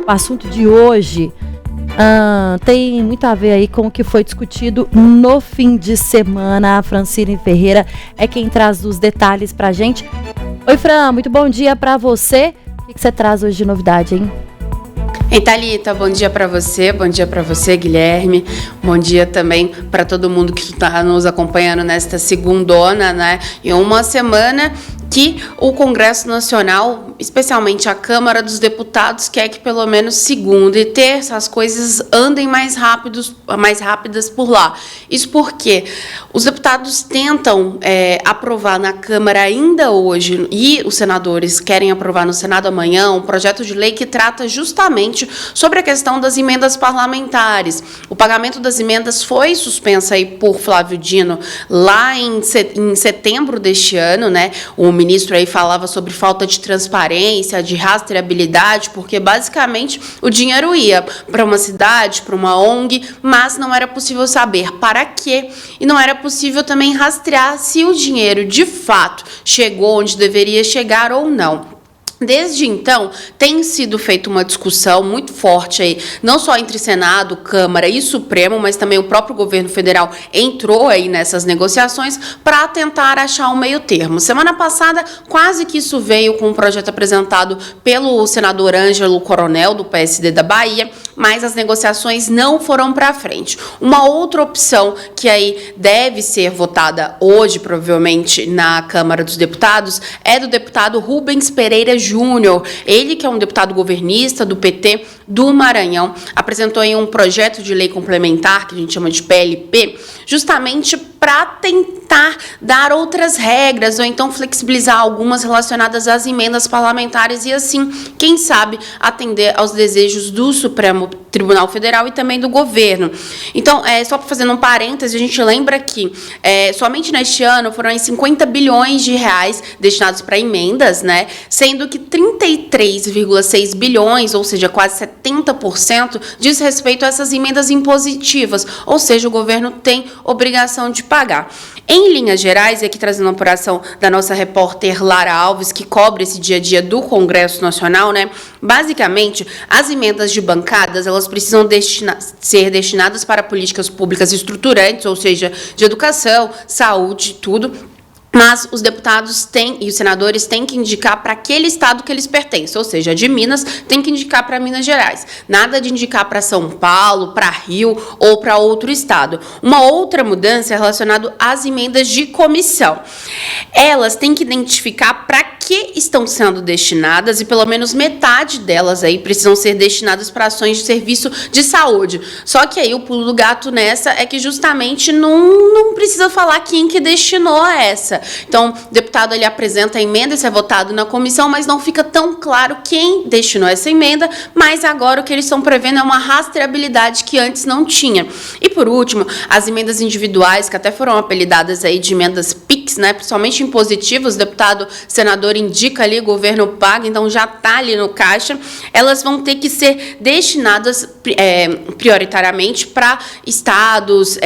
O assunto de hoje tem muito a ver aí com o que foi discutido no fim de semana. A Francine Ferreira é quem traz os detalhes pra gente. Oi, Fran, muito bom dia pra você. O que você traz hoje de novidade, hein? Ei, Thalita, bom dia para você, Guilherme, bom dia também para todo mundo que está nos acompanhando nesta segundona, né? E uma semana que o Congresso Nacional, especialmente a Câmara dos Deputados, quer que pelo menos segunda e terça as coisas andem mais rápidas por lá. Isso porque os deputados tentam aprovar na Câmara ainda hoje, e os senadores querem aprovar no Senado amanhã, um projeto de lei que trata justamente sobre a questão das emendas parlamentares. O pagamento das emendas foi suspenso aí por Flávio Dino lá em setembro deste ano, né? O ministro aí falava sobre falta de transparência, de rastreabilidade, porque basicamente o dinheiro ia para uma cidade, para uma ONG, mas não era possível saber para quê e não era possível também rastrear se o dinheiro de fato chegou onde deveria chegar ou não. Desde então, tem sido feita uma discussão muito forte aí, não só entre Senado, Câmara e Supremo, mas também o próprio governo federal entrou aí nessas negociações para tentar achar um meio termo. Semana passada, quase que isso veio com um projeto apresentado pelo senador Ângelo Coronel, do PSD da Bahia, mas as negociações não foram para frente. Uma outra opção que aí deve ser votada hoje, provavelmente, na Câmara dos Deputados, é do deputado Rubens Pereira Júnior. Ele, que é um deputado governista do PT do Maranhão, apresentou aí um projeto de lei complementar, que a gente chama de PLP, justamente para tentar dar outras regras ou então flexibilizar algumas relacionadas às emendas parlamentares e assim, quem sabe, atender aos desejos do Supremo Tribunal Federal e também do governo. Então, só para fazer um parêntese, a gente lembra que somente neste ano foram 50 bilhões de reais destinados para emendas, né? Sendo que 33,6 bilhões, ou seja, quase 70%, diz respeito a essas emendas impositivas, ou seja, o governo tem obrigação de pagar. Em linhas gerais, e aqui trazendo uma apuração da nossa repórter Lara Alves, que cobre esse dia a dia do Congresso Nacional, né? Basicamente, as emendas de bancadas, elas precisam ser destinadas para políticas públicas estruturantes, ou seja, de educação, saúde, tudo. Mas os deputados e os senadores têm que indicar para aquele estado que eles pertencem, ou seja, de Minas tem que indicar para Minas Gerais. Nada de indicar para São Paulo, para Rio ou para outro estado. Uma outra mudança é relacionada às emendas de comissão. Elas têm que identificar para que estão sendo destinadas e pelo menos metade delas aí precisam ser destinadas para ações de serviço de saúde. Só que aí o pulo do gato nessa é que justamente não precisa falar quem que destinou a essa. Então, o deputado ele apresenta a emenda, isso é votado na comissão, mas não fica tão claro quem destinou essa emenda, mas agora o que eles estão prevendo é uma rastreabilidade que antes não tinha. E por último, as emendas individuais, que até foram apelidadas aí de emendas PIX, né, principalmente impositivas, o deputado senador indica ali, o governo paga, então já está ali no caixa, elas vão ter que ser destinadas prioritariamente para estados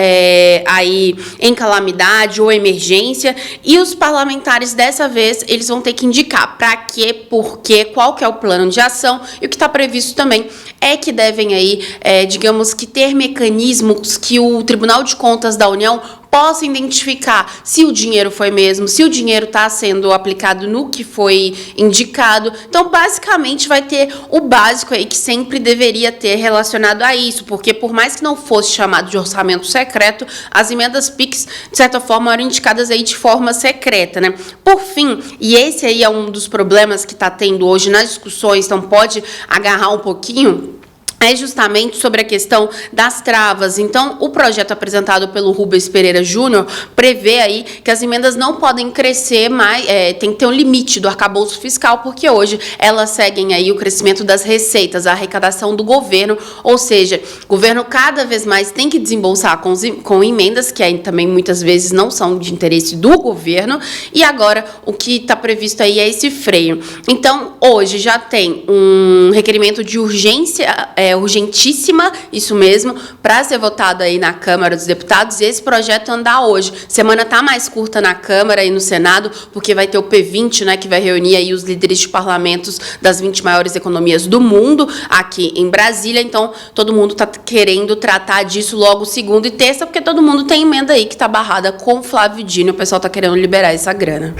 aí em calamidade ou emergência. E os parlamentares, dessa vez, eles vão ter que indicar para quê, por quê, qual que é o plano de ação. E o que está previsto também é que devem aí, digamos que ter mecanismos que o Tribunal de Contas da União possa identificar se o dinheiro foi mesmo, se o dinheiro está sendo aplicado no que foi indicado. Então, basicamente, vai ter o básico aí que sempre deveria ter relacionado a isso, porque por mais que não fosse chamado de orçamento secreto, as emendas PIX, de certa forma, eram indicadas aí de forma secreta, né? Por fim, e esse aí é um dos problemas que está tendo hoje nas discussões, então pode agarrar um pouquinho, é justamente sobre a questão das travas. Então, o projeto apresentado pelo Rubens Pereira Júnior prevê aí que as emendas não podem crescer mais, tem que ter um limite do arcabouço fiscal, porque hoje elas seguem aí o crescimento das receitas, a arrecadação do governo, ou seja, o governo cada vez mais tem que desembolsar com emendas, que aí também muitas vezes não são de interesse do governo, e agora o que está previsto aí é esse freio. Então, hoje já tem um requerimento de urgência urgentíssima, isso mesmo, para ser votado aí na Câmara dos Deputados e esse projeto andar hoje. Semana tá mais curta na Câmara e no Senado, porque vai ter o P20, né, que vai reunir aí os líderes de parlamentos das 20 maiores economias do mundo aqui em Brasília. Então, todo mundo tá querendo tratar disso logo segunda e terça, porque todo mundo tem emenda aí que tá barrada com Flávio Dino. O pessoal tá querendo liberar essa grana.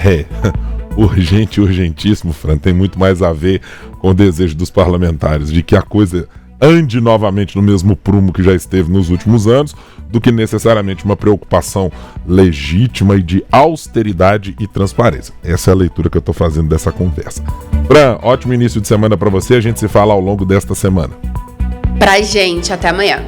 Urgente, urgentíssimo, Fran. Tem muito mais a ver com o desejo dos parlamentares de que a coisa ande novamente no mesmo prumo que já esteve nos últimos anos, do que necessariamente uma preocupação legítima e de austeridade e transparência. Essa é a leitura que eu estou fazendo dessa conversa. Fran, ótimo início de semana para você. A gente se fala ao longo desta semana. Pra gente, até amanhã.